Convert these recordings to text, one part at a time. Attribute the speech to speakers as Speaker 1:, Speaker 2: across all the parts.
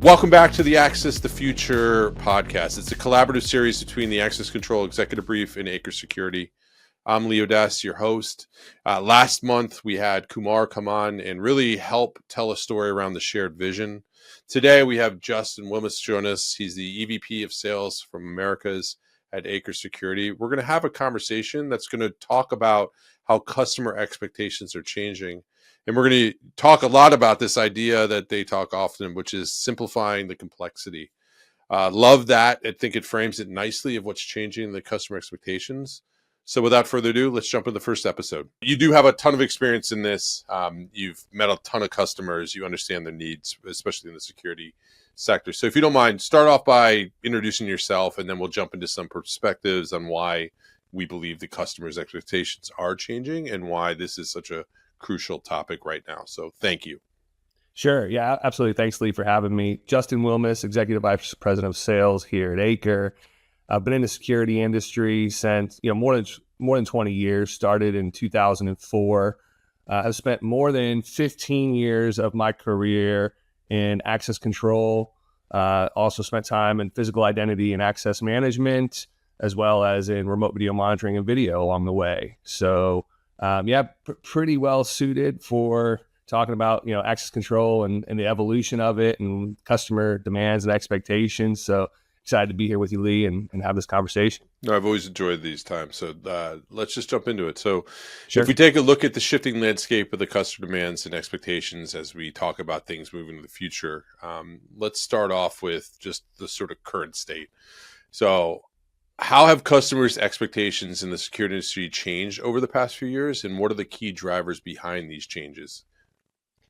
Speaker 1: Welcome back to the Access the Future podcast. It's a collaborative series between the Access Control Executive Brief and Acre Security. I'm Odess, your host. Last month, we had Kumar come on and really help tell a story around the shared vision. Today, we have Justin Wilmas join us. He's the EVP of Sales from Americas at Acre Security. We're going to have a conversation that's going to talk about how customer expectations are changing. And we're going to talk a lot about this idea that they talk often, which is simplifying the complexity. Love that. I think it frames it nicely of what's changing the customer expectations. So without further ado, let's jump into the first episode. You do have a ton of experience in this. You've met a ton of customers. You understand their needs, especially in the security sector. So if you don't mind, start off by introducing yourself, and then we'll jump into some perspectives on why we believe the customer's expectations are changing and why this is such a crucial topic right now. So thank you.
Speaker 2: Sure. Yeah, absolutely. Thanks, Lee, for having me. Justin Wilmas, Executive Vice President of Sales here at Acre. I've been in the security industry since, more than 20 years, started in 2004. I've spent more than 15 years of my career in access control. Also spent time in physical identity and access management, as well as in remote video monitoring and video along the way. So pretty well suited for talking about, access control and the evolution of it and customer demands and expectations. So excited to be here with you, Lee, and have this conversation.
Speaker 1: No, I've always enjoyed these times. So let's just jump into it. So
Speaker 2: Sure.
Speaker 1: If we take a look at the shifting landscape of the customer demands and expectations as we talk about things moving to the future, let's start off with just the sort of current state. So how have customers' expectations in the security industry changed over the past few years, and what are the key drivers behind these changes?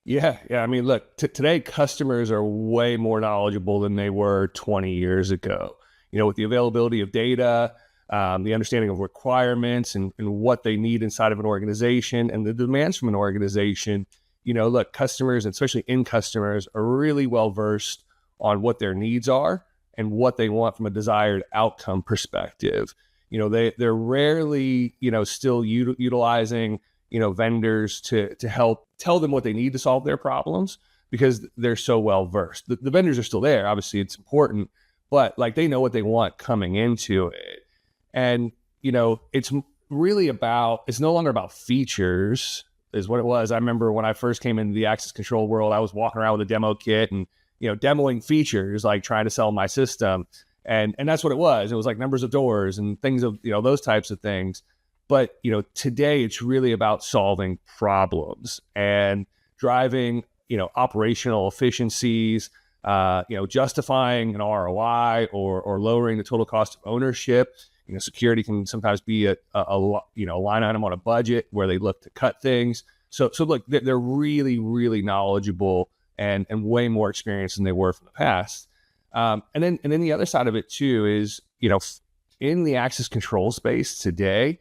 Speaker 2: Yeah. I mean, look, today customers are way more knowledgeable than they were 20 years ago. With the availability of data, the understanding of requirements and what they need inside of an organization and the demands from an organization, look, customers, and especially end customers, are really well versed on what their needs are and what they want from a desired outcome perspective. They're rarely, still utilizing, vendors to help tell them what they need to solve their problems because they're so well versed. The vendors are still there. Obviously, it's important, but they know what they want coming into it. And, it's no longer about features is what it was. I remember when I first came into the access control world, I was walking around with a demo kit and, demoing features, trying to sell my system. And that's what it was. It was numbers of doors and things of, those types of things. But, today it's really about solving problems and driving, operational efficiencies, justifying an ROI or lowering the total cost of ownership. Security can sometimes be a line item on a budget where they look to cut things. So look, they're really, really knowledgeable and way more experienced than they were from the past. And then the other side of it too is, in the access control space today,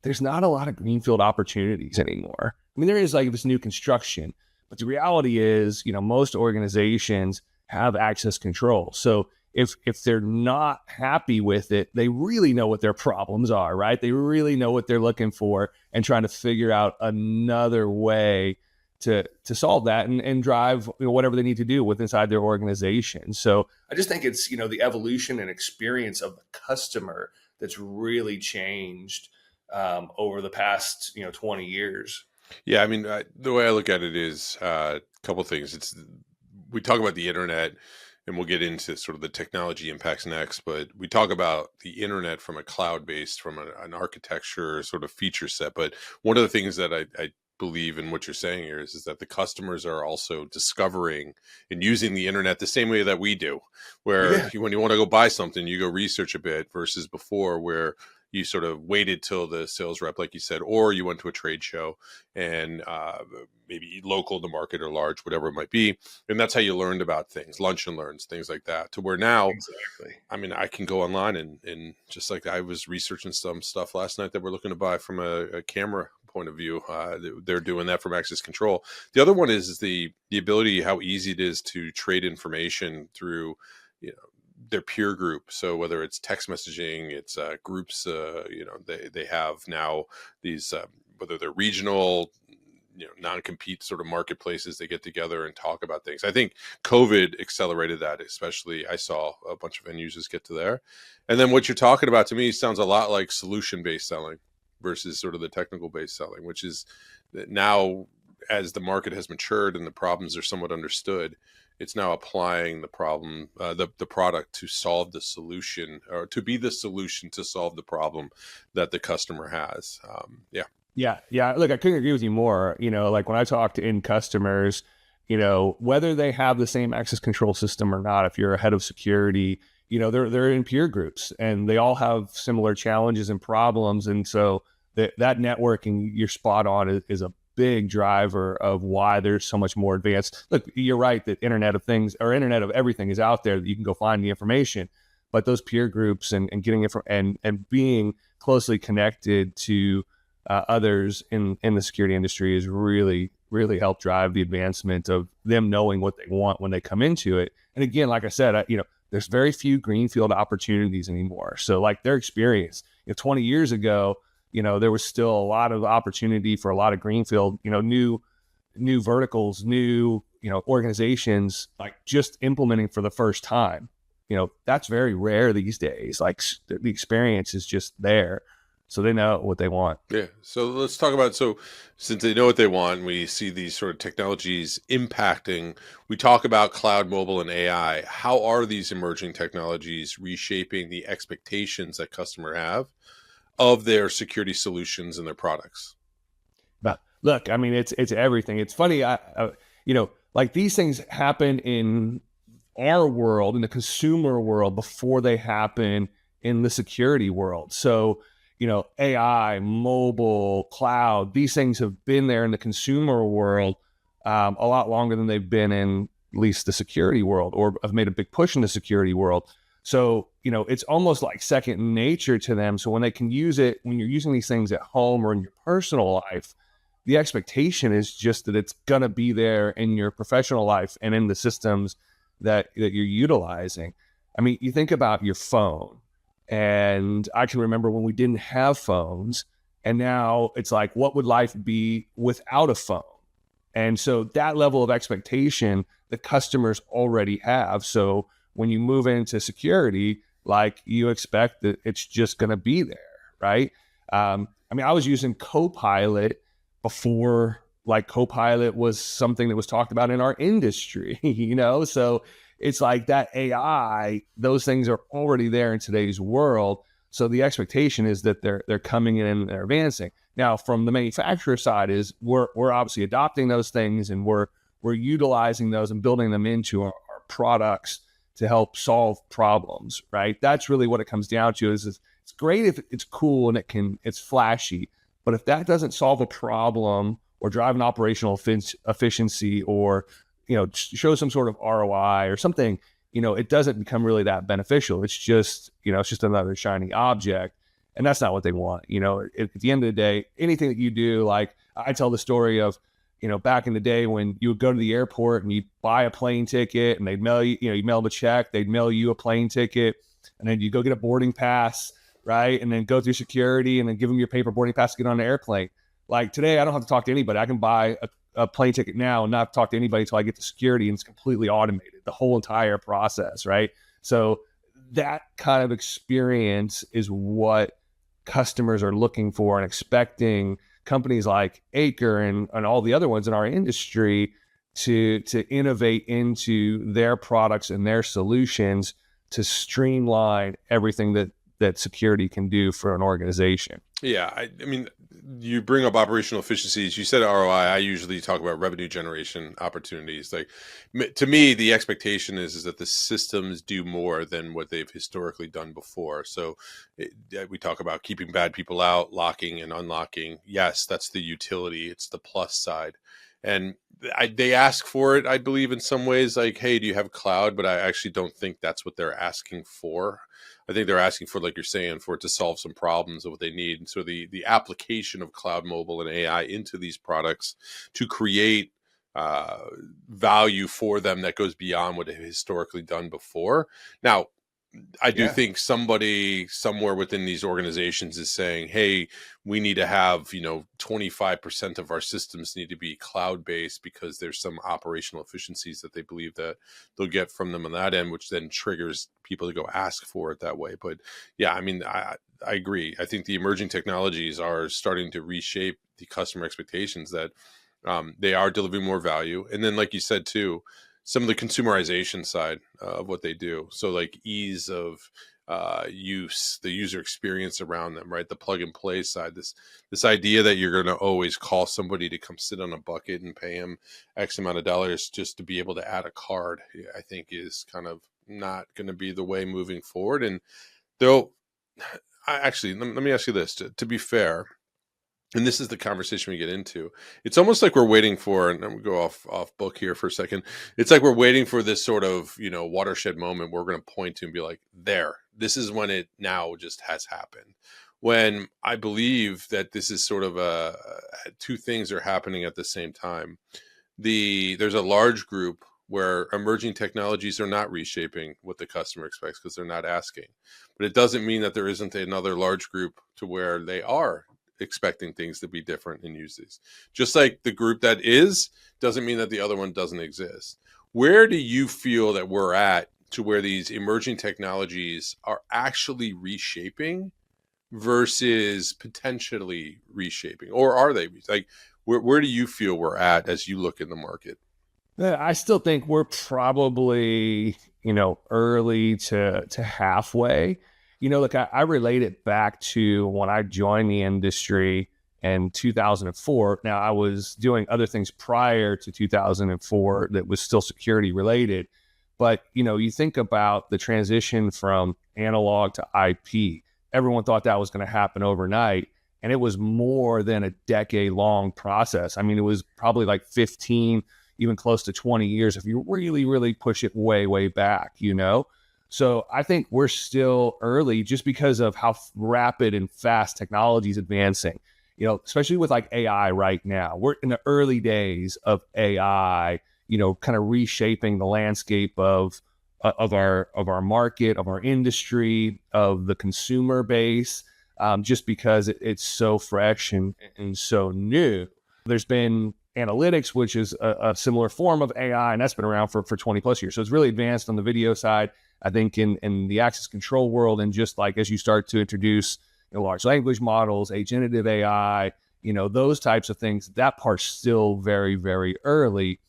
Speaker 2: there's not a lot of greenfield opportunities anymore. I mean, there is this new construction, but the reality is, most organizations have access control. So if they're not happy with it, they really know what their problems are, right? They really know what they're looking for and trying to figure out another way to solve that and drive whatever they need to do with inside their organization. So I just think it's, the evolution and experience of the customer that's really changed over the past, 20 years.
Speaker 1: Yeah, I mean, the way I look at it is a couple things. We talk about the internet, and we'll get into sort of the technology impacts next, but we talk about the internet from a cloud-based, from an architecture sort of feature set. But one of the things that I believe in what you're saying here is that the customers are also discovering and using the internet the same way that we do, where when you want to go buy something, you go research a bit versus before where you sort of waited till the sales rep, like you said, or you went to a trade show and maybe local, the market or large, whatever it might be. And that's how you learned about things, lunch and learns, things like that, to where now, exactly. I mean, I can go online and just like I was researching some stuff last night that we're looking to buy from a camera point of view. They're doing that from access control. The other one is the ability, how easy it is to trade information through you know, their peer group. So whether it's text messaging, it's groups, they have now these, whether they're regional, non-compete sort of marketplaces, they get together and talk about things. I think COVID accelerated that, especially I saw a bunch of end users get to there. And then what you're talking about to me sounds a lot like solution-based selling versus sort of the technical-based selling, which is that now as the market has matured and the problems are somewhat understood, it's now applying the problem, the product to solve the solution, or to be the solution to solve the problem that the customer has.
Speaker 2: Yeah. Look, I couldn't agree with you more. Like when I talk to end customers, whether they have the same access control system or not, if you're a head of security, they're in peer groups and they all have similar challenges and problems. And so that networking, you're spot on, is a big driver of why there's so much more advanced. Look, you're right that Internet of Things or Internet of Everything is out there that you can go find the information, but those peer groups and getting it and being closely connected to others in the security industry is really, really helped drive the advancement of them knowing what they want when they come into it. And again, like I said, there's very few greenfield opportunities anymore. So like their experience, 20 years ago, there was still a lot of opportunity for a lot of greenfield, new verticals, new, organizations, like just implementing for the first time. That's very rare these days. Like the experience is just there. So they know what they want.
Speaker 1: Yeah. So let's talk about, since they know what they want, we see these sort of technologies impacting, we talk about cloud, mobile, and AI. How are these emerging technologies reshaping the expectations that customers have of their security solutions and their products?
Speaker 2: But look, I mean, it's everything. It's funny. Like these things happen in our world, in the consumer world, before they happen in the security world. So, AI, mobile, cloud, these things have been there in the consumer world a lot longer than they've been in at least the security world, or have made a big push in the security world. So, it's almost like second nature to them. So when they can use it, when you're using these things at home or in your personal life, the expectation is just that it's going to be there in your professional life and in the systems that you're utilizing. I mean, you think about your phone. And I can remember when we didn't have phones, and now it's like, what would life be without a phone? And so that level of expectation the customers already have. So when you move into security, like you expect that it's just going to be there, right? I mean, I was using Copilot before like Copilot was something that was talked about in our industry, so it's like that AI, those things are already there in today's world. So the expectation is that they're coming in and they're advancing. Now, from the manufacturer side is we're obviously adopting those things and we're utilizing those and building them into our products to help solve problems, right? That's really what it comes down to. Is it's great if it's cool and it's flashy, but if that doesn't solve a problem or drive an operational efficiency or show some sort of ROI or something, it doesn't become really that beneficial. It's just, it's just another shiny object. And that's not what they want. At the end of the day, anything that you do, like I tell the story of, back in the day when you would go to the airport and you'd buy a plane ticket and they'd mail you, you mail them a check, they'd mail you a plane ticket, and then you go get a boarding pass, right? And then go through security and then give them your paper boarding pass to get on the airplane. Like today, I don't have to talk to anybody. I can buy a plane ticket now and not talk to anybody until I get to security, and it's completely automated, the whole entire process, right? So that kind of experience is what customers are looking for and expecting companies like Acre and all the other ones in our industry to innovate into their products and their solutions to streamline everything that security can do for an organization.
Speaker 1: Yeah, I mean, you bring up operational efficiencies. You said ROI. I usually talk about revenue generation opportunities. Like, to me, the expectation is that the systems do more than what they've historically done before. So we talk about keeping bad people out, locking and unlocking. Yes, that's the utility. It's the plus side. And they ask for it, I believe, in some ways, like, hey, do you have cloud? But I actually don't think that's what they're asking for. I think they're asking for, like you're saying, for it to solve some problems of what they need. And so the application of cloud, mobile, and AI into these products to create uh, value for them that goes beyond what they've historically done before. Now, I do think somebody somewhere within these organizations is saying, hey, we need to have, 25% of our systems need to be cloud-based because there's some operational efficiencies that they believe that they'll get from them on that end, which then triggers people to go ask for it that way. But yeah, I mean, I agree. I think the emerging technologies are starting to reshape the customer expectations that they are delivering more value. And then, like you said, too, some of the consumerization side of what they do. So like ease of use, the user experience around them, right? The plug and play side, this idea that you're going to always call somebody to come sit on a bucket and pay them X amount of dollars just to be able to add a card, I think is kind of not going to be the way moving forward. And though, actually, let me ask you this, to be fair, and this is the conversation we get into. It's almost like we're waiting for, and I'm gonna go off book here for a second. It's like we're waiting for this sort of, watershed moment where we're going to point to and be like, this is when it now just has happened. When I believe that this is sort of two things are happening at the same time. There's a large group where emerging technologies are not reshaping what the customer expects because they're not asking. But it doesn't mean that there isn't another large group to where they are expecting things to be different and use these. Just like the group that is doesn't mean that the other one doesn't exist. Where do you feel that we're at to where these emerging technologies are actually reshaping versus potentially reshaping? Or are they? Like, where do you feel we're at as you look in the market?
Speaker 2: I still think we're probably, early to halfway. Look, I relate it back to when I joined the industry in 2004. Now, I was doing other things prior to 2004 that was still security related. But, you think about the transition from analog to IP. Everyone thought that was going to happen overnight. And it was more than a decade-long process. I mean, it was probably like 15, even close to 20 years if you really, really push it way, way back, So I think we're still early just because of how rapid and fast technology is advancing, especially with like AI right now. We're in the early days of AI, kind of reshaping the landscape of our market, of our industry, of the consumer base, just because it's so fresh and so new. There's been analytics, which is a similar form of AI, and that's been around for 20 plus years. So it's really advanced on the video side. I think in the access control world, and just like as you start to introduce large language models, generative AI, those types of things, that part's still very, very early.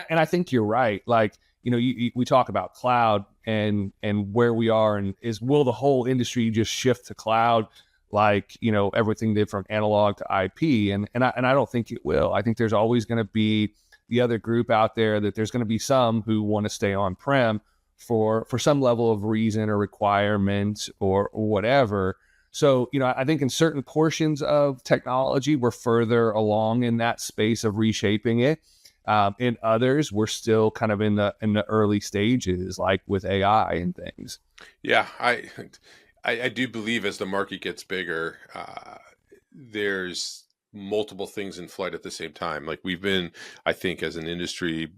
Speaker 2: And I think you're right. Like, we talk about cloud and where we are, and will the whole industry just shift to cloud like, everything did from analog to IP? And I don't think it will. I think there's always going to be the other group out there that there's going to be some who want to stay on-prem for some level of reason or requirement or whatever. So, I think in certain portions of technology, we're further along in that space of reshaping it. In others, we're still kind of in the early stages, like with AI and things.
Speaker 1: Yeah, I do believe as the market gets bigger, there's multiple things in flight at the same time. Like we've been, I think, as an industry,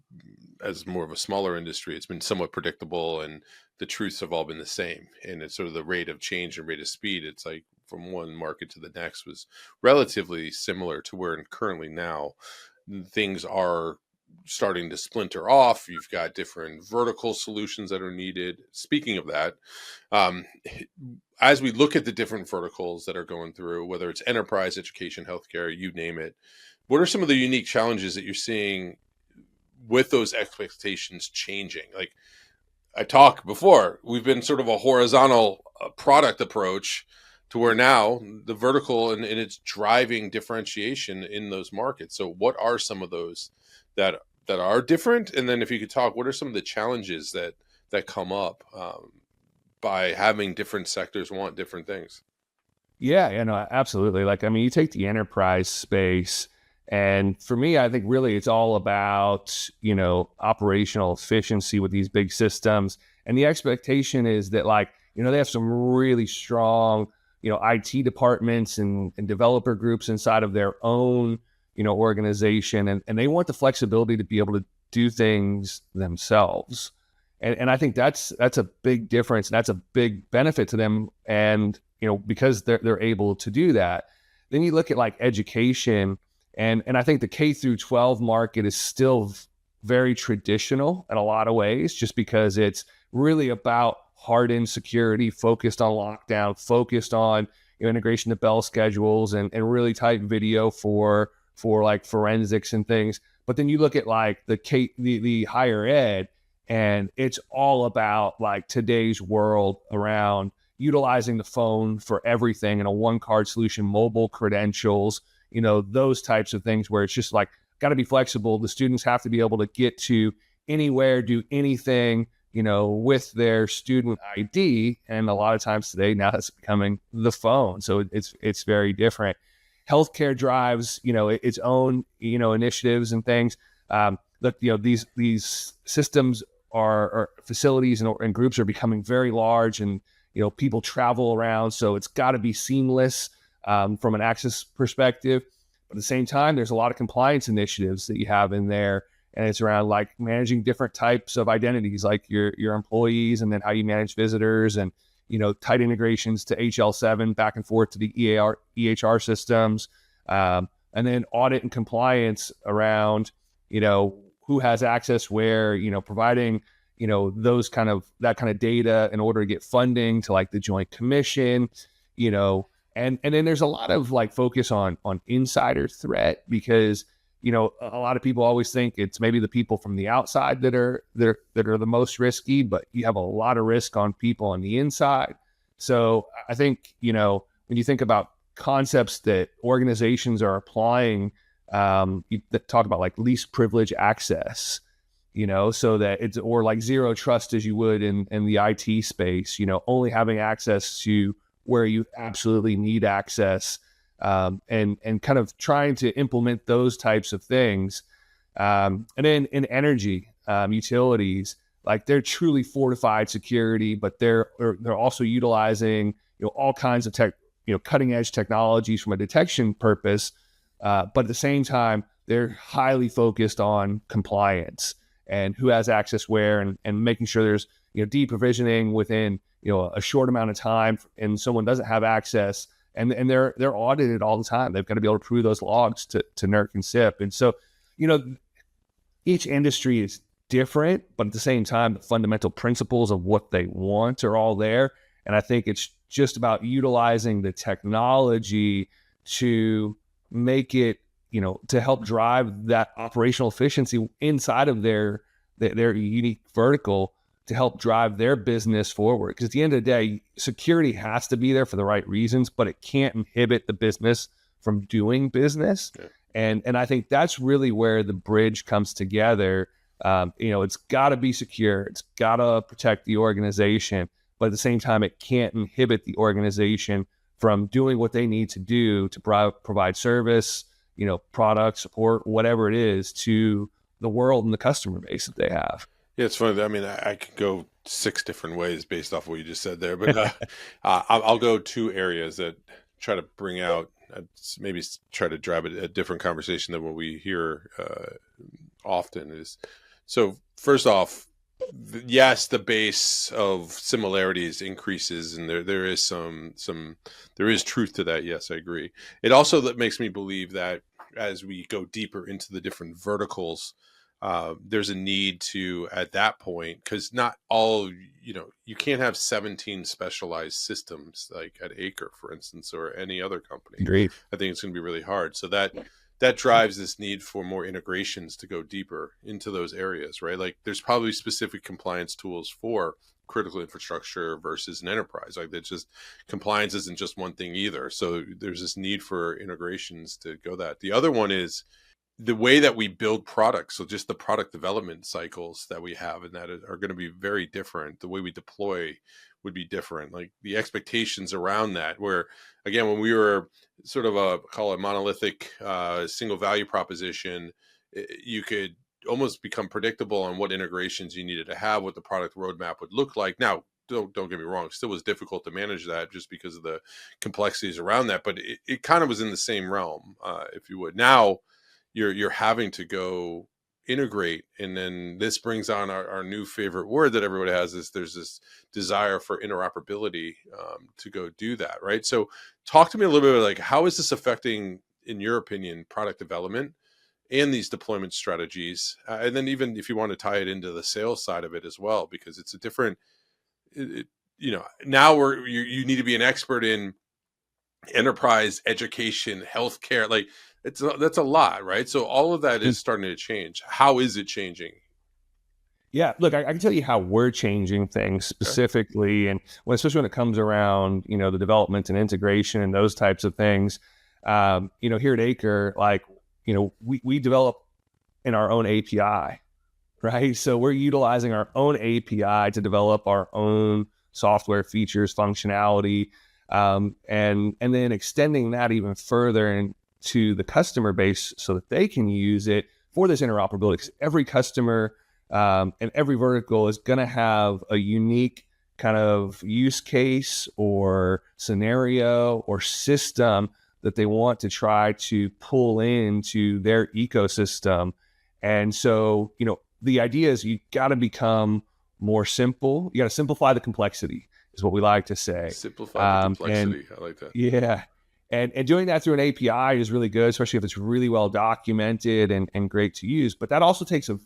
Speaker 1: as more of a smaller industry, it's been somewhat predictable, and the truths have all been the same. And it's sort of the rate of change and rate of speed. It's like from one market to the next was relatively similar to where currently now things are starting to splinter off. You've got different vertical solutions that are needed. Speaking of that, as we look at the different verticals that are going through, whether it's enterprise, education, healthcare, you name it, what are some of the unique challenges that you're seeing with those expectations changing? Like I talked before, we've been sort of a horizontal product approach to where now the vertical and it's driving differentiation in those markets. So what are some of those that are different? And then if you could talk, what are some of the challenges that come up by having different sectors want different things?
Speaker 2: Yeah, no, absolutely. Like, I mean, you take the enterprise space, and for me, I think really it's all about, operational efficiency with these big systems. And the expectation is that, like, they have some really strong, IT departments and developer groups inside of their own, organization, and they want the flexibility to be able to do things themselves. And I think that's a big difference. And that's a big benefit to them. And, because they're able to do that. Then you look at like education, and I think the K through 12 market is still very traditional in a lot of ways, just because it's really about hardened security, focused on lockdown, focused on integration to bell schedules, and really tight video for like forensics and things. But then you look at like the higher ed, and it's all about like today's world around utilizing the phone for everything in a one card solution, mobile credentials, those types of things, where it's just like, got to be flexible. The students have to be able to get to anywhere, do anything, with their student ID. And a lot of times today, now it's becoming the phone. So it's very different. Healthcare drives, its own, initiatives and things. Look, these systems or facilities and groups are becoming very large, and, people travel around. So it's got to be seamless from an access perspective. But at the same time, there's a lot of compliance initiatives that you have in there. And it's around like managing different types of identities, like your employees, and then how you manage visitors, and, tight integrations to HL7 back and forth to the EHR systems. And then audit and compliance around, who has access where, providing, that kind of data in order to get funding to like the Joint Commission, and then there's a lot of like focus on insider threat, because, a lot of people always think it's maybe the people from the outside that are the most risky, but you have a lot of risk on people on the inside. So I think, when you think about concepts that organizations are applying, that talk about like least privilege access, so that it's, or like zero trust, as you would in the IT space, only having access to where you absolutely need access, and kind of trying to implement those types of things. And then in energy, utilities, like they're truly fortified security, but they're also utilizing, all kinds of cutting edge technologies from a detection purpose. But at the same time, they're highly focused on compliance and who has access where, and making sure there's, deprovisioning within, a short amount of time, and someone doesn't have access, and they're audited all the time. They've got to be able to prove those logs to NERC and SIP. And so, each industry is different, but at the same time, the fundamental principles of what they want are all there. And I think it's just about utilizing the technology to make it, to help drive that operational efficiency inside of their unique vertical, to help drive their business forward. Because at the end of the day, security has to be there for the right reasons, but it can't inhibit the business from doing business. Yeah. And I think that's really where the bridge comes together. It's got to be secure. It's got to protect the organization, but at the same time, it can't inhibit the organization from doing what they need to do to provide service, product, support, whatever it is, to the world and the customer base that they have.
Speaker 1: Yeah, it's funny. I mean, I could go 6 different ways based off what you just said there, but I'll go 2 areas that try to bring out, maybe try to drive a different conversation than what we hear often is. So first off, yes, the base of similarities increases, and there is there is truth to that. Yes, I agree. It also that makes me believe that as we go deeper into the different verticals, there's a need to, at that point, because not all, you can't have 17 specialized systems like at Acre, for instance, or any other company.
Speaker 2: Agreed.
Speaker 1: I think it's going to be really hard. So that drives this need for more integrations to go deeper into those areas, right? Like there's probably specific compliance tools for critical infrastructure versus an enterprise. Like that's just, compliance isn't just one thing either. So there's this need for integrations to go that. The other one is the way that we build products. So just the product development cycles that we have, and that are going to be very different. The way we deploy would be different. Like the expectations around that, where again, when we were sort of call it monolithic, single value proposition, you could almost become predictable on what integrations you needed to have, what the product roadmap would look like. Now, don't get me wrong, it still was difficult to manage that just because of the complexities around that, but it kind of was in the same realm, if you would. Now, you're having to go integrate. And then this brings on our new favorite word that everybody has, is there's this desire for interoperability, to go do that, right? So talk to me a little bit, like, how is this affecting, in your opinion, product development and these deployment strategies? And then even if you want to tie it into the sales side of it as well, because it's a different, now you need to be an expert in enterprise, education, healthcare. Like, that's a lot, right? So all of that is starting to change. How is it changing?
Speaker 2: Yeah, look, I can tell you how we're changing things specifically, and especially when it comes around, the development and integration and those types of things. Here at Acre, we develop in our own API, right? So we're utilizing our own API to develop our own software features, functionality, and then extending that even further into the customer base so that they can use it for this interoperability. 'Cause every customer and every vertical is going to have a unique kind of use case or scenario or system that they want to try to pull into their ecosystem. And so, the idea is you got to become more simple. You got to simplify the complexity, is what we like to say.
Speaker 1: Simplify the complexity. I like that.
Speaker 2: Yeah. And doing that through an API is really good, especially if it's really well documented and great to use. But that also takes a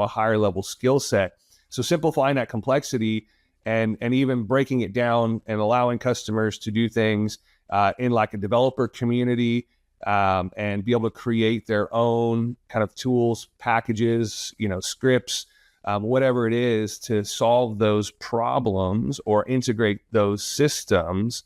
Speaker 2: higher level skill set. So simplifying that complexity and even breaking it down and allowing customers to do things in like a developer community, and be able to create their own kind of tools, packages, scripts, whatever it is, to solve those problems or integrate those systems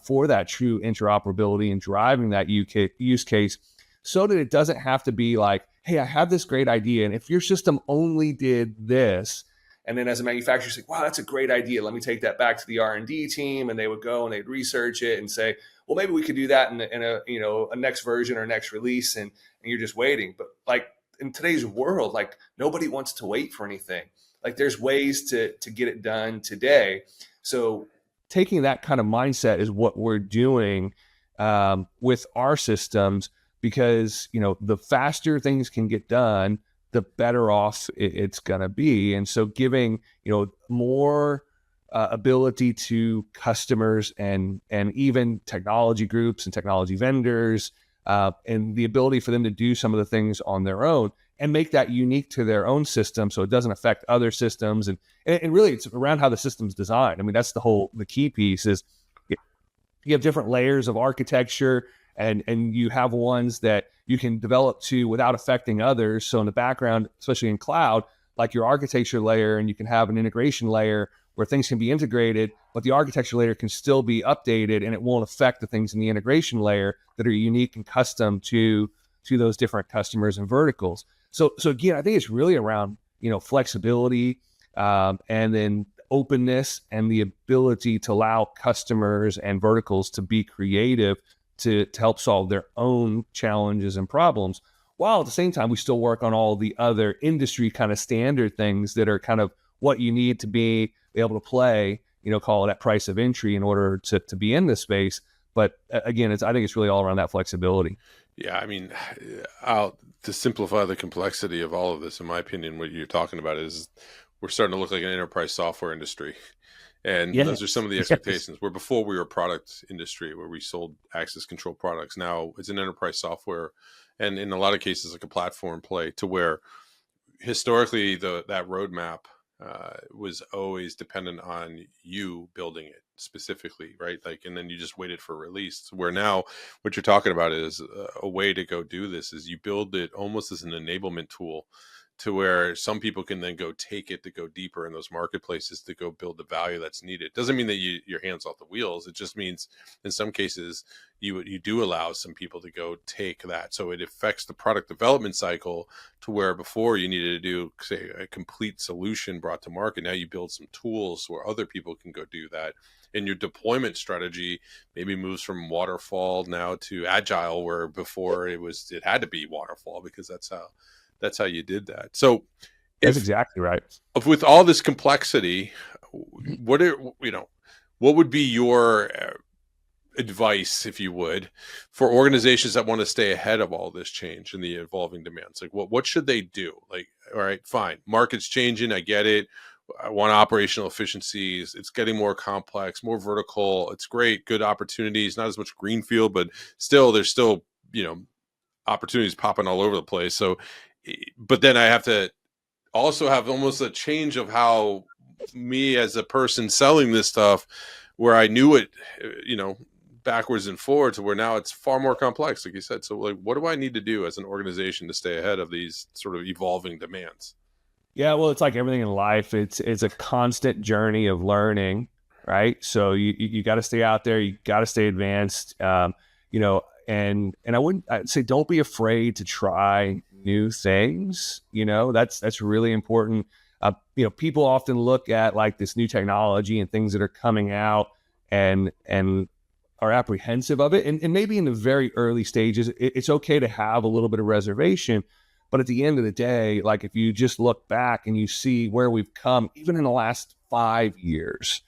Speaker 2: for that true interoperability and driving that use case, so that it doesn't have to be like, hey, I have this great idea, and if your system only did this, and then as a manufacturer, say, wow, that's a great idea. Let me take that back to the R&D team, and they would go and they'd research it and say, well, maybe we could do that in a next version or next release, and you're just waiting. But like in today's world, like nobody wants to wait for anything. Like there's ways to get it done today. So taking that kind of mindset is what we're doing with our systems, because the faster things can get done, the better off it's going to be. And so giving more ability to customers and even technology groups and technology vendors, and the ability for them to do some of the things on their own and make that unique to their own system, so it doesn't affect other systems. And really, it's around how the system's designed. I mean, that's the key piece is you have different layers of architecture, and you have ones that you can develop to without affecting others. So in the background, especially in cloud, like your architecture layer, and you can have an integration layer where things can be integrated, but the architecture layer can still be updated, and it won't affect the things in the integration layer that are unique and custom to those different customers and verticals. So again, I think it's really around, flexibility, and then openness and the ability to allow customers and verticals to be creative to help solve their own challenges and problems, while at the same time, we still work on all the other industry kind of standard things that are kind of what you need to be able to play, call it at price of entry in order to be in this space. But again, I think it's really all around that flexibility.
Speaker 1: Yeah, I mean, to simplify the complexity of all of this, in my opinion, what you're talking about is we're starting to look like an enterprise software industry. And those are some of the expectations. Where before we were a product industry where we sold access control products. Now it's an enterprise software, and in a lot of cases, like a platform play, to where historically that roadmap was always dependent on you building it specifically, right? Like, and then you just waited for release. Where now what you're talking about is a way to go do this is you build it almost as an enablement tool, to where some people can then go take it to go deeper in those marketplaces to go build the value that's needed. Doesn't mean that your hands off the wheels. It just means in some cases you do allow some people to go take that. So it affects the product development cycle, to where before you needed to do, say, a complete solution brought to market. Now you build some tools where other people can go do that. And your deployment strategy maybe moves from waterfall now to agile, where before it had to be waterfall because that's how you did that. So
Speaker 2: that's exactly right.
Speaker 1: With all this complexity, what would be your advice, if you would, for organizations that want to stay ahead of all this change and the evolving demands? Like, what should they do? Like, all right, fine, market's changing, I get it. I want operational efficiencies. It's getting more complex, more vertical. It's great, good opportunities, not as much greenfield, but still, there's still, opportunities popping all over the place. So, but then I have to also have almost a change of how me as a person selling this stuff, where I knew it, backwards and forwards, to where now it's far more complex, like you said. So, like, what do I need to do as an organization to stay ahead of these sort of evolving demands?
Speaker 2: Yeah, well, it's like everything in life. It's a constant journey of learning, right? So you got to stay out there. You got to stay advanced. And I'd say don't be afraid to try new things. That's really important. People often look at like this new technology and things that are coming out and are apprehensive of it. And maybe in the very early stages, it's okay to have a little bit of reservation. But at the end of the day, like if you just look back and you see where we've come, even in the last 5 years,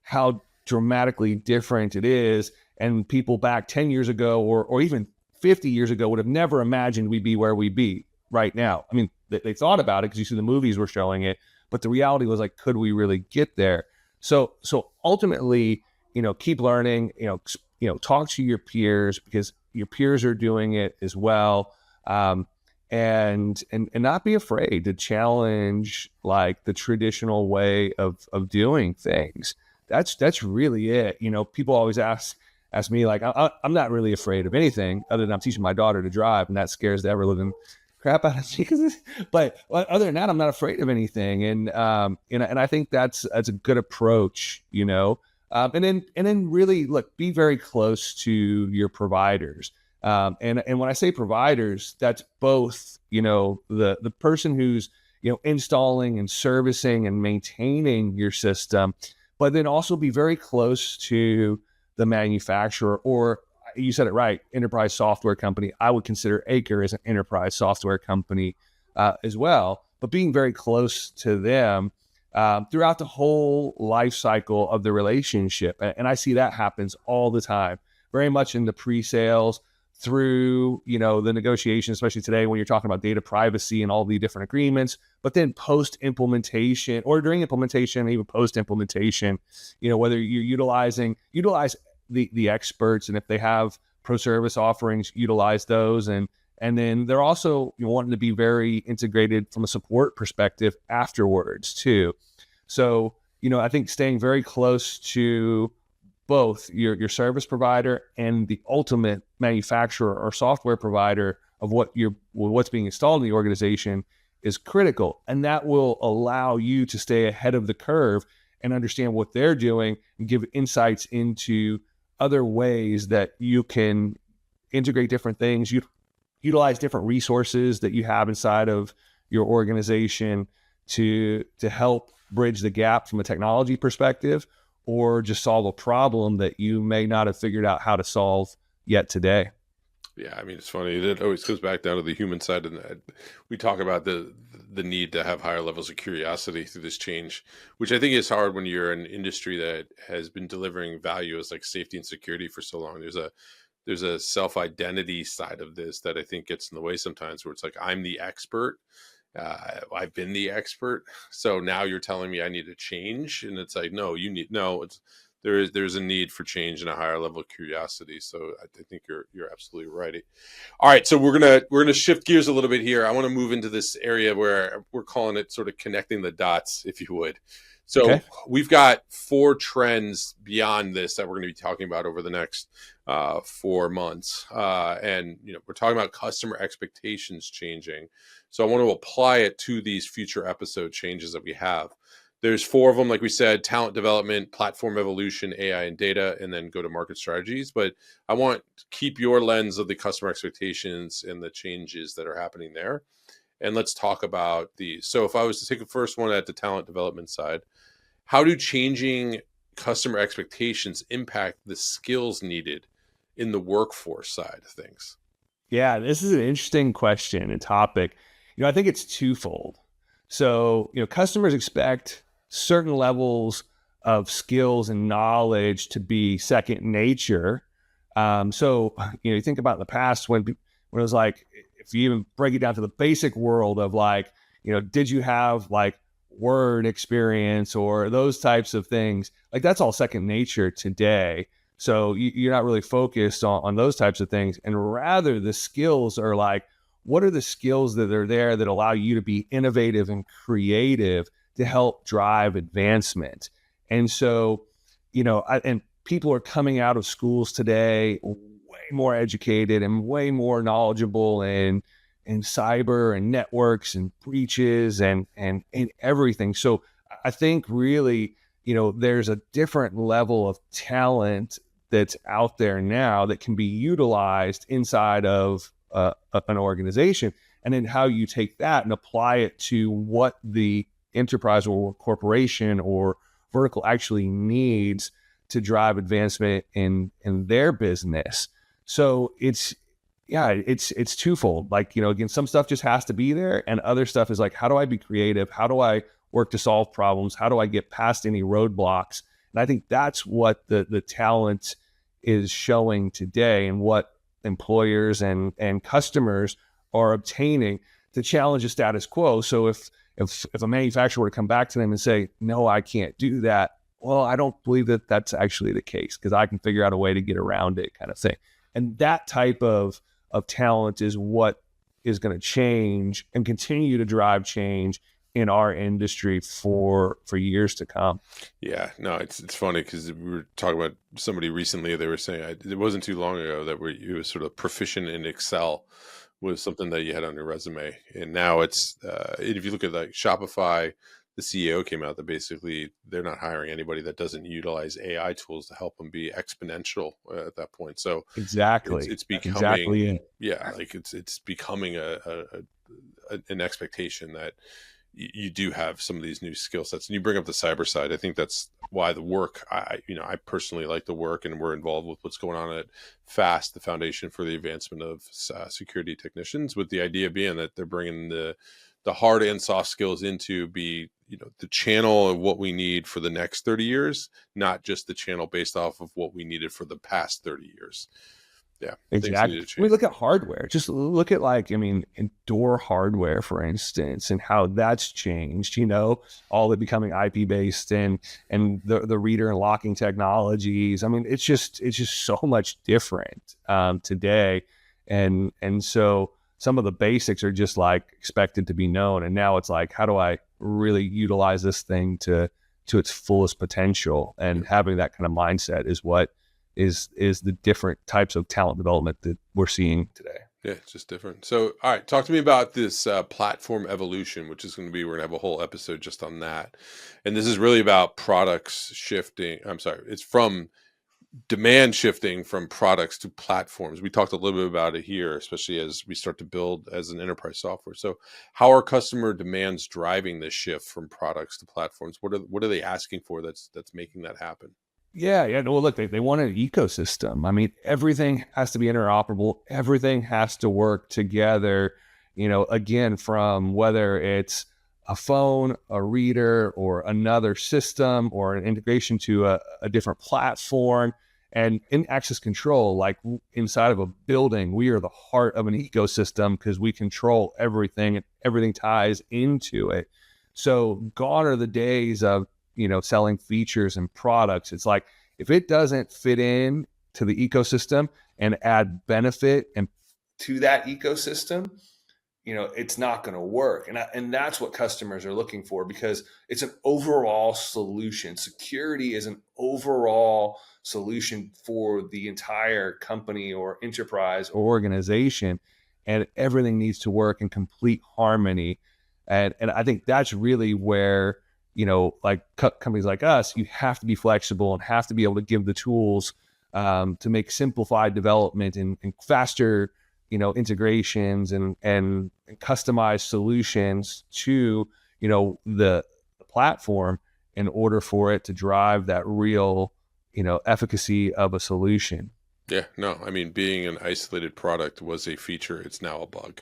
Speaker 2: how dramatically different it is. And people back 10 years ago or even 50 years ago would have never imagined we'd be where we be right now. I mean, they thought about it because you see the movies were showing it, but the reality was like, could we really get there? So ultimately, keep learning, talk to your peers because your peers are doing it as well. And not be afraid to challenge like the traditional way of doing things. That's really it. People always ask me like, I'm not really afraid of anything other than I'm teaching my daughter to drive, and that scares the ever living crap out of me. But other than that, I'm not afraid of anything. And I think that's a good approach, and then really look, be very close to your providers. And when I say providers, that's both, the person who's, installing and servicing and maintaining your system, but then also be very close to the manufacturer, or you said it right, enterprise software company. I would consider Acre as an enterprise software company as well, but being very close to them throughout the whole life cycle of the relationship. And I see that happens all the time, very much in the pre-sales, through, the negotiation, especially today when you're talking about data privacy and all the different agreements, but then post-implementation or during implementation, even post-implementation, whether you're utilize the experts, and if they have pro service offerings, utilize those. And then they're also wanting to be very integrated from a support perspective afterwards too. So, I think staying very close to both your service provider and the ultimate manufacturer or software provider of what's being installed in the organization is critical. And that will allow you to stay ahead of the curve and understand what they're doing and give insights into other ways that you can integrate different things, utilize different resources that you have inside of your organization to help bridge the gap from a technology perspective, or just solve a problem that you may not have figured out how to solve yet today.
Speaker 1: Yeah, I mean, it's funny. It always goes back down to the human side, and we talk about the need to have higher levels of curiosity through this change, which I think is hard when you're an industry that has been delivering value as like safety and security for so long. There's a self-identity side of this that I think gets in the way sometimes, where it's like, I'm the expert. I've been the expert, so now you're telling me I need to change, and it's like, no, there's a need for change and a higher level of curiosity. So I think you're absolutely right. All right, so we're gonna shift gears a little bit here. I want to move into this area where we're calling it sort of connecting the dots, if you would. So okay. We've got 4 trends beyond this that we're going to be talking about over the next 4 months, and we're talking about customer expectations changing. So I want to apply it to these future episode changes that we have. There's 4 of them, like we said: talent development, platform evolution, AI and data, and then go-to-market strategies. But I want to keep your lens of the customer expectations and the changes that are happening there. And let's talk about these. So if I was to take the first one at the talent development side, how do changing customer expectations impact the skills needed in the workforce side of things?
Speaker 2: Yeah, this is an interesting question and topic. I think it's twofold. So, customers expect certain levels of skills and knowledge to be second nature. So, you think about the past when it was like, if you even break it down to the basic world of like, did you have like Word experience or those types of things? Like that's all second nature today. So you're not really focused on those types of things. And rather the skills are like, what are the skills that are there that allow you to be innovative and creative to help drive advancement? And so, and people are coming out of schools today way more educated and way more knowledgeable in cyber and networks and breaches and everything. So I think really, there's a different level of talent that's out there now that can be utilized inside of an organization. And then how you take that and apply it to what the enterprise or corporation or vertical actually needs to drive advancement in their business. So it's twofold. Like, again, some stuff just has to be there, and other stuff is like, how do I be creative? How do I work to solve problems? How do I get past any roadblocks? And I think that's what the talent is showing today, and what employers and customers are obtaining to challenge the status quo. So if a manufacturer were to come back to them and say, no, I can't do that, well, I don't believe that that's actually the case, because I can figure out a way to get around it, kind of thing. And that type of talent is what is going to change and continue to drive change in our industry for years to come.
Speaker 1: Yeah, no, it's funny because we were talking about somebody recently. They were saying it wasn't too long ago that you was sort of proficient in Excel was something that you had on your resume, and now it's if you look at like Shopify, the CEO came out that basically they're not hiring anybody that doesn't utilize AI tools to help them be exponential at that point. So
Speaker 2: exactly,
Speaker 1: it's becoming
Speaker 2: exactly it.
Speaker 1: Yeah, like it's becoming an expectation that you do have some of these new skill sets. And you bring up the cyber side. I think that's why the work, I personally like the work, and we're involved with what's going on at FAST, the Foundation for the Advancement of Security Technicians, with the idea being that they're bringing the hard and soft skills into be, the channel of what we need for the next 30 years, not just the channel based off of what we needed for the past 30 years. Yeah,
Speaker 2: exactly. We look at hardware. Just look at in door hardware, for instance, and how that's changed. All it becoming IP based and the reader and locking technologies. It's just so much different today, and so some of the basics are just like expected to be known, and now it's like, how do I really utilize this thing to its fullest potential? And having that kind of mindset is what is the different types of talent development that we're seeing today.
Speaker 1: Yeah, it's just different. So, all right, talk to me about this platform evolution, which is going to be, we're going to have a whole episode just on that. And this is really about products shifting. It's from demand shifting from products to platforms. We talked a little bit about it here, especially as we start to build as an enterprise software. So how are customer demands driving this shift from products to platforms? What are they asking for that's making that happen?
Speaker 2: Yeah. Well, look, they want an ecosystem. Everything has to be interoperable. Everything has to work together, again, from whether it's a phone, a reader, or another system, or an integration to a different platform. And in access control, like inside of a building, we are the heart of an ecosystem because we control everything, and everything ties into it. So gone are the days of selling features and products. It's like, if it doesn't fit in to the ecosystem and add benefit and to that ecosystem, it's not going to work. And that's what customers are looking for, because it's an overall solution. Security is an overall solution for the entire company or enterprise or organization, and everything needs to work in complete harmony. And I think that's really where, like companies like us, you have to be flexible and have to be able to give the tools to make simplified development and faster, integrations and customized solutions to, the platform in order for it to drive that real, efficacy of a solution.
Speaker 1: Yeah, no, being an isolated product was a feature. It's now a bug.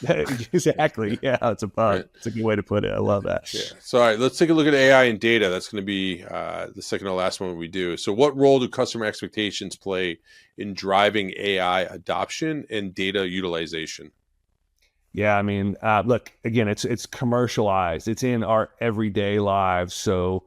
Speaker 2: Exactly. Yeah, it's a pun.
Speaker 1: Right.
Speaker 2: It's a good way to put it. I love that.
Speaker 1: Yeah. So, all right, let's take a look at AI and data. That's going to be the second to last one we do. So, what role do customer expectations play in driving AI adoption and data utilization?
Speaker 2: Yeah, I mean, look, again, it's commercialized. It's in our everyday lives. So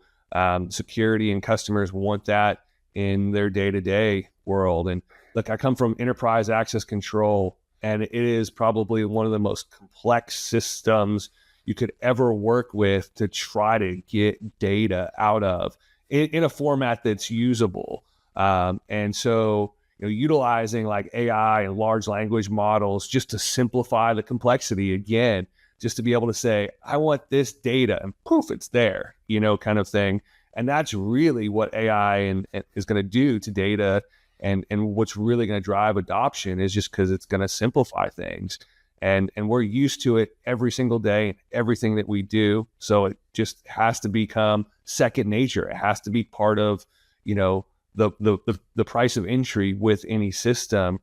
Speaker 2: security and customers want that in their day-to-day world. And look, I come from enterprise access control, and it is probably one of the most complex systems you could ever work with to try to get data out of in a format that's usable. And so utilizing like AI and large language models just to simplify the complexity again, just to be able to say, I want this data, and poof, it's there, kind of thing. And that's really what AI and is going to do to data, and what's really going to drive adoption is just because it's going to simplify things. And we're used to it every single day, everything that we do. So it just has to become second nature. It has to be part of, the price of entry with any system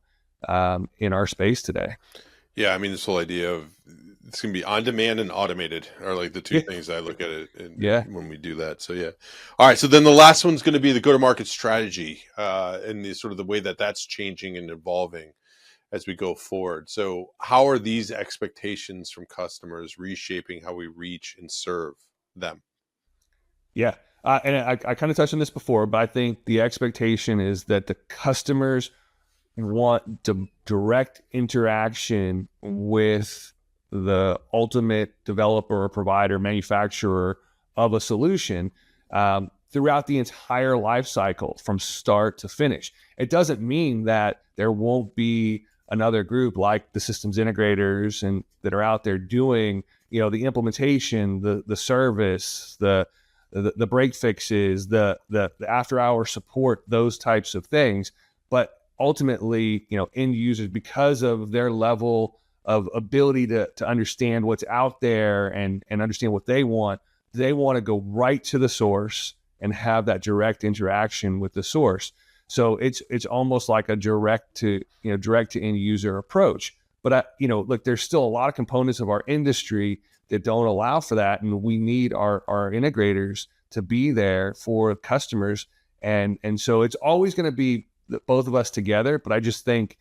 Speaker 2: in our space today.
Speaker 1: Yeah, I mean, this whole idea of it's going to be on demand and automated are like the two things I look at it when we do that. So yeah. All right. So then the last one's going to be the go-to-market strategy and the sort of the way that that's changing and evolving as we go forward. So how are these expectations from customers reshaping how we reach and serve them?
Speaker 2: Yeah. And I kind of touched on this before, but I think the expectation is that the customers want direct interaction with the ultimate developer or provider, manufacturer of a solution throughout the entire life cycle from start to finish. It doesn't mean that there won't be another group like the systems integrators and that are out there doing, the implementation, the service, the break fixes, the after hour support, those types of things. But ultimately, end users, because of their level of ability to understand what's out there and understand what they want to go right to the source and have that direct interaction with the source. So it's almost like a direct to end user approach. But look, there's still a lot of components of our industry that don't allow for that, and we need our integrators to be there for customers. And so it's always going to be both of us together. But I just think,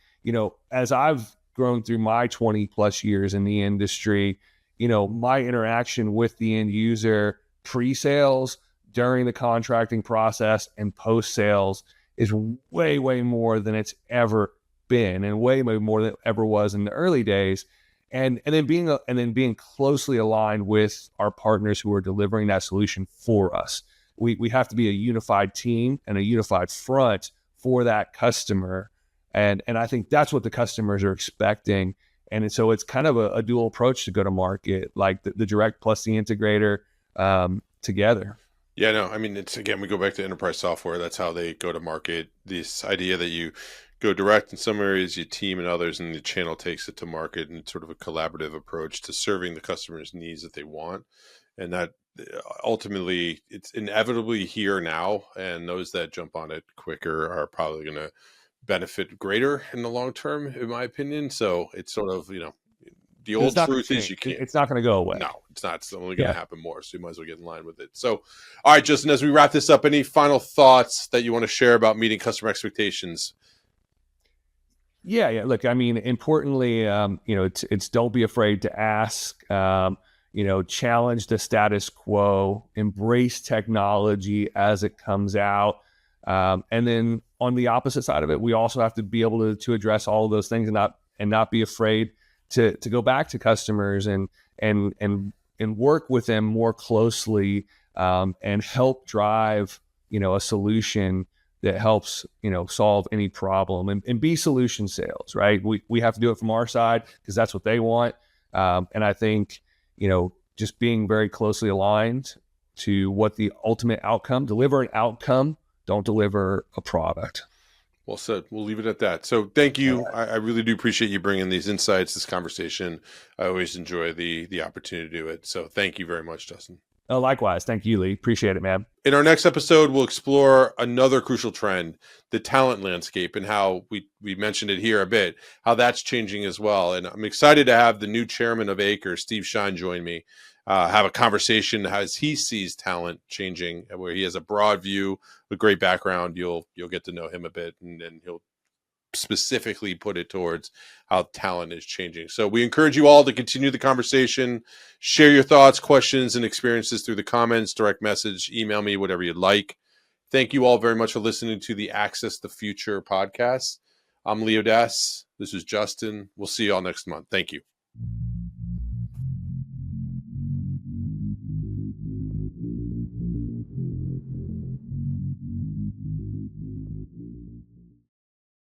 Speaker 2: as I've grown through my 20 plus years in the industry, my interaction with the end user pre-sales, during the contracting process, and post-sales is way, way more than it's ever been, and way more than it ever was in the early days. And then being closely aligned with our partners who are delivering that solution for us. We have to be a unified team and a unified front for that customer. And I think that's what the customers are expecting. And so it's kind of a dual approach to go to market, like the direct plus the integrator together.
Speaker 1: Yeah, no, I mean, it's again, we go back to enterprise software. That's how they go to market. This idea that you go direct in some areas, you team in others, and the channel takes it to market, and it's sort of a collaborative approach to serving the customer's needs that they want. And that ultimately, it's inevitably here now, and those that jump on it quicker are probably going to benefit greater in the long term, in my opinion. So it's sort of, the old truth is you can't.
Speaker 2: It's not going to go away.
Speaker 1: No, it's not. It's only going to happen more. So you might as well get in line with it. So, all right, Justin, as we wrap this up, any final thoughts that you want to share about meeting customer expectations?
Speaker 2: Yeah. Look, I mean, importantly, it's don't be afraid to ask. Challenge the status quo, embrace technology as it comes out, and then on the opposite side of it, we also have to be able to address all of those things and not be afraid to go back to customers and work with them more closely and help drive a solution that helps solve any problem and be solution sales, right? We have to do it from our side because that's what they want, and I think just being very closely aligned to what the ultimate outcome, deliver an outcome, don't deliver a product.
Speaker 1: Well said. We'll leave it at that. So thank you. I really do appreciate you bringing these insights, this conversation. I always enjoy the opportunity to do it. So thank you very much, Justin.
Speaker 2: Oh, likewise. Thank you, Lee. Appreciate it, man.
Speaker 1: In our next episode, we'll explore another crucial trend, the talent landscape, and how we mentioned it here a bit, how that's changing as well. And I'm excited to have the new chairman of Acre, Steve Shine, join me, have a conversation as he sees talent changing, where he has a broad view, a great background. You'll get to know him a bit, and he'll specifically put it towards how talent is changing. So we encourage you all to continue the conversation, share your thoughts, questions, and experiences through the comments, direct message, email me, whatever you'd like. Thank you all very much for listening to the Access the Future podcast. I'm 𝖤𝖬𝖬𝖠𝖦. This is Justin. We'll see you all next month. Thank you.